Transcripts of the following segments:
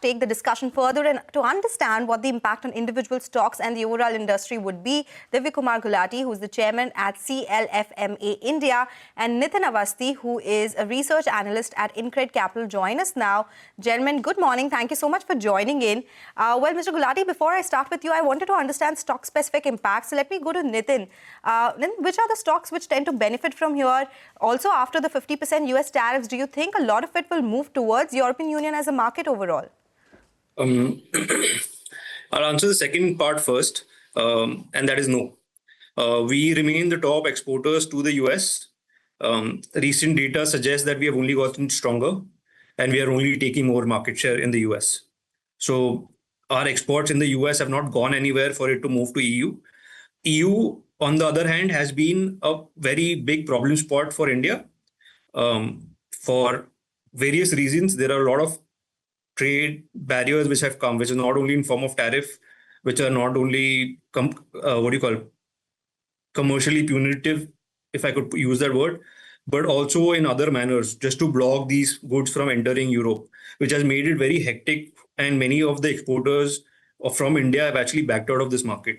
to take the discussion further and to understand what the impact on individual stocks and the overall industry would be, Divya Kumar Gulati, who is the chairman at CLFMA India, and Nitin Awasthi, who is a research analyst at InCred Capital, join us now. Gentlemen, good morning. Thank you so much for joining in. Well, Mr. Gulati, before I start with you, I wanted to understand stock-specific impacts. So let me go to Nitin. Nitin, which are the stocks which tend to benefit from here? Also, after the 50% US tariffs, do you think a lot of it will move towards European Union as a market overall? I'll answer the second part first, and that is no. We remain the top exporters to the US. Recent data suggests that we have only gotten stronger and we are only taking more market share in the US. So our exports in the US have not gone anywhere for it to move to EU. EU, on the other hand, has been a very big problem spot for India. For various reasons, there are a lot of trade barriers which have come, which is not only in form of tariff, which are not only commercially punitive, if I could use that word, but also in other manners, just to block these goods from entering Europe, which has made it very hectic. And many of the exporters from India have actually backed out of this market.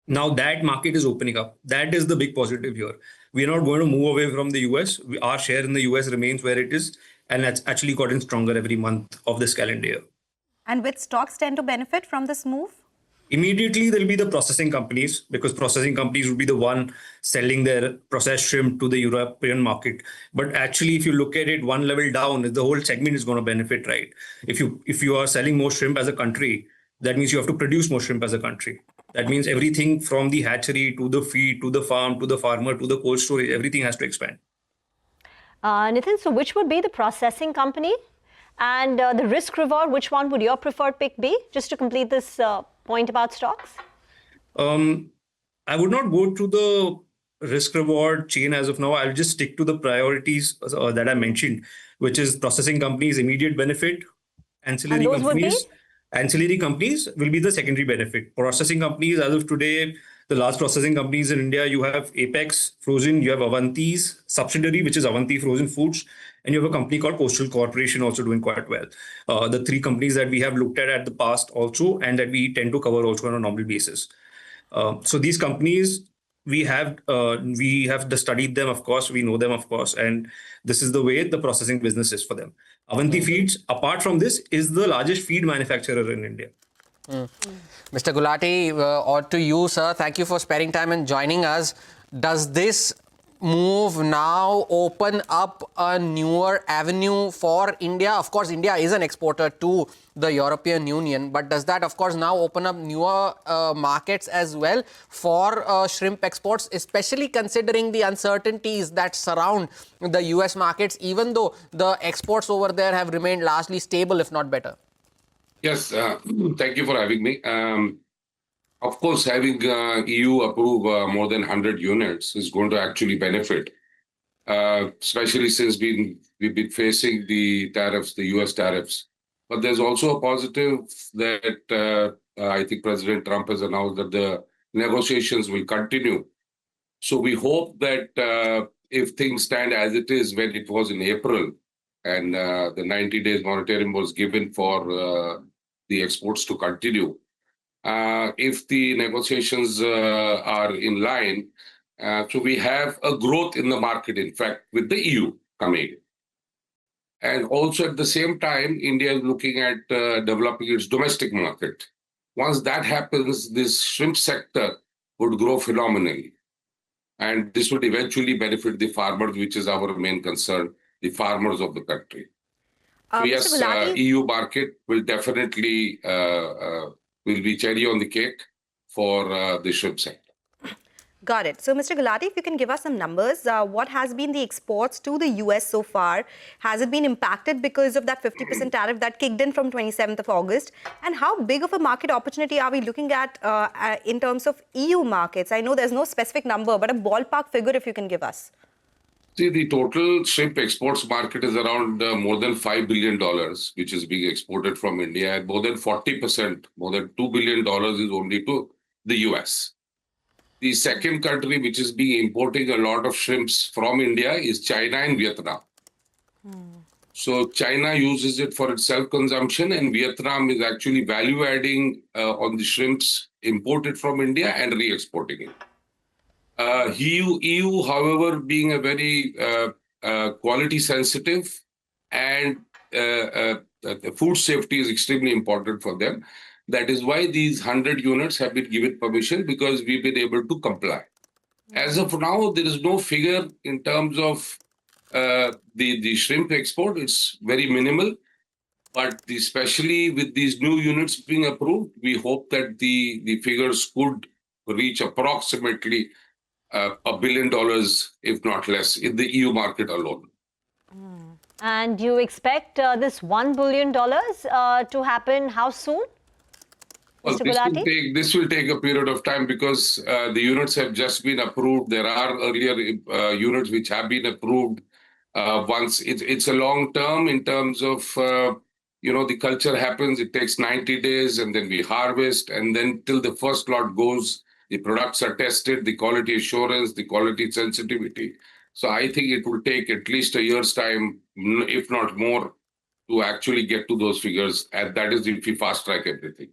Now that market is opening up. That is the big positive here. We are not going to move away from the US. Our share in the US remains where it is, and that's actually gotten stronger every month of this calendar year. And which stocks tend to benefit from this move? Immediately, there will be the processing companies, because processing companies will be the one selling their processed shrimp to the European market. But actually, if you look at it one level down, the whole segment is going to benefit, right? If you are selling more shrimp as a country, that means you have to produce more shrimp as a country. That means everything from the hatchery to the feed, to the farm, to the farmer, to the cold storage, everything has to expand. Nitin, so which would be the processing company? And the risk reward, which one would your preferred pick be? Just to complete this point about stocks. I would not go to the risk reward chain as of now. I'll just stick to the priorities that I mentioned, which is processing companies, immediate benefit, ancillary companies. Ancillary companies will be the secondary benefit. Processing companies, as of today, the large processing companies in India, you have Apex Frozen, you have Avanti's subsidiary, which is Avanti Frozen Foods, and you have a company called Coastal Corporation also doing quite well. The three companies that we have looked at the past also, and that we tend to cover also on a normal basis. So these companies, we have studied them, of course, we know them, of course, and this is the way the processing business is for them. Avanti Feeds, apart from this, is the largest feed manufacturer in India. Mr. Gulati, or to you, sir, thank you for sparing time and joining us. Does this move now open up a newer avenue for India? Of course, India is an exporter to the European Union, but does that, of course, now open up newer markets as well for shrimp exports, especially considering the uncertainties that surround the US markets, even though the exports over there have remained largely stable, if not better? Yes, thank you for having me. Of course, having EU approve more than 100 units is going to actually benefit, especially since we've been facing the tariffs, the US tariffs. But there's also a positive that I think President Trump has announced that the negotiations will continue. So we hope that if things stand as it is when it was in April, and the 90 days moratorium was given for the exports to continue, if the negotiations are in line, so we have a growth in the market, in fact, with the EU coming. And also at the same time, India is looking at developing its domestic market. Once that happens, this shrimp sector would grow phenomenally. And this would eventually benefit the farmers, which is our main concern, the farmers of the country. So yes, EU market will definitely will be cherry on the cake for the shrimp sector. Got it. So, Mr. Gulati, if you can give us some numbers, what has been the exports to the US so far? Has it been impacted because of that 50% tariff that kicked in from 27th of August? And how big of a market opportunity are we looking at in terms of EU markets? I know there's no specific number, but a ballpark figure if you can give us. See, the total shrimp exports market is around more than $5 billion, which is being exported from India. And more than 40%, more than $2 billion is only to the US. The second country which is being importing a lot of shrimps from India is China and Vietnam. So China uses it for its self-consumption, and Vietnam is actually value-adding on the shrimps imported from India and re-exporting it. EU, however, being a very quality sensitive and the food safety is extremely important for them. That is why these 100 units have been given permission, because we've been able to comply. As of now, there is no figure in terms of the shrimp export. It's very minimal. But especially with these new units being approved, we hope that the figures could reach approximately $1 billion, if not less, in the EU market alone. And you expect this $1 billion to happen how soon? Well, this will take a period of time, because the units have just been approved. There are earlier units which have been approved. Once it's a long term in terms of, the culture happens, it takes 90 days, and then we harvest, and then till the first lot goes, the products are tested, the quality assurance, the quality sensitivity. So I think it will take at least a year's time, if not more, to actually get to those figures. And that is if we fast track everything.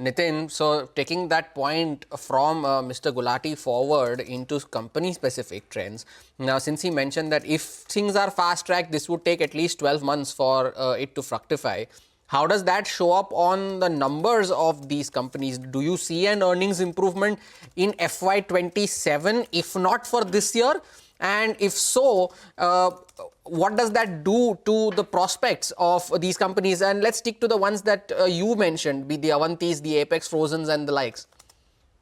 Nitin, so taking that point from Mr. Gulati forward into company-specific trends, now since he mentioned that if things are fast-tracked, this would take at least 12 months for it to fructify, how does that show up on the numbers of these companies? Do you see an earnings improvement in FY27, if not for this year? And if so, what does that do to the prospects of these companies? And let's stick to the ones that you mentioned, be the Avantis, the Apex Frozens and the likes.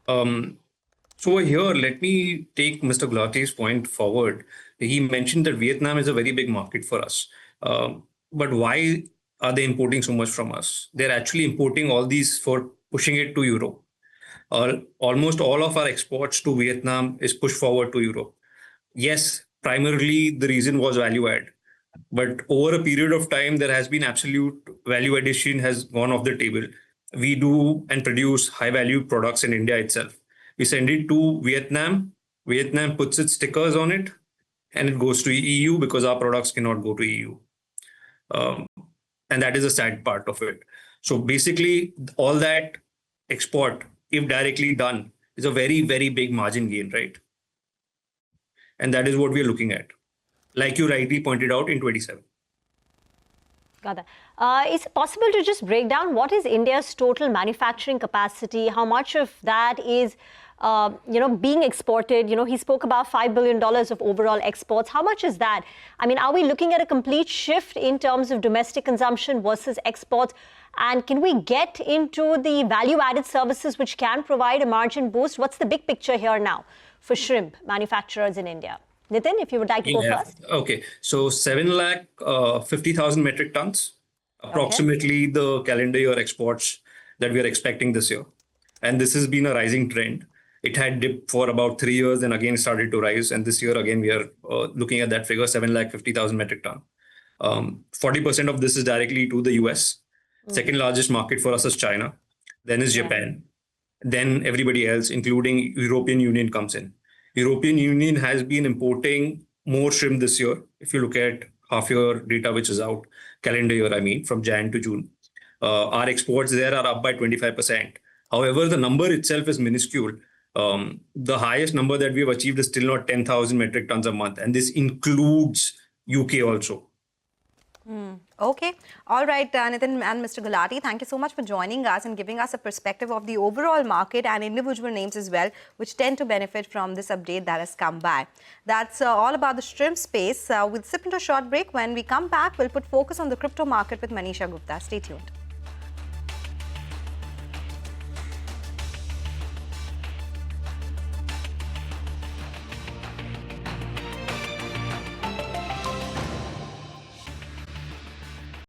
So here, let me take Mr. Gulati's point forward. He mentioned that Vietnam is a very big market for us. But why are they importing so much from us? They're actually importing all these for pushing it to Europe. Almost all of our exports to Vietnam is pushed forward to Europe. Yes, primarily the reason was value add. But over a period of time, there has been absolute value addition has gone off the table. We do and produce high value products in India itself. We send it to Vietnam. Vietnam puts its stickers on it, and it goes to EU because our products cannot go to EU. And that is the sad part of it. So basically, all that export, if directly done, is a very, very big margin gain, right? And that is what we are looking at, like you rightly pointed out, in 27. Got that. Is it possible to just break down what is India's total manufacturing capacity? How much of that is, being exported? He spoke about $5 billion of overall exports. How much is that? I mean, are we looking at a complete shift in terms of domestic consumption versus exports? And can we get into the value-added services which can provide a margin boost? What's the big picture here now for shrimp manufacturers in India? Nitin, if you would like to go first. Okay, so 750,000 metric tons, approximately the calendar year exports that we are expecting this year. And this has been a rising trend. It had dipped for about 3 years and again started to rise. And this year, again, we are looking at that figure, 750,000 metric ton. 40% of this is directly to the US. Second largest market for us is China. Then is Japan. Then everybody else, including European Union, comes in. European Union has been importing more shrimp this year. If you look at half-year data, which is out, calendar year, I mean, from Jan to June. Our exports there are up by 25%. However, the number itself is minuscule. The highest number that we have achieved is still not 10,000 metric tons a month. And this includes UK also. Okay. All right, Nitin and Mr. Gulati, thank you so much for joining us and giving us a perspective of the overall market and individual names as well, which tend to benefit from this update that has come by. That's all about the shrimp space. We'll slip into a short break. When we come back, we'll put focus on the crypto market with Manisha Gupta. Stay tuned.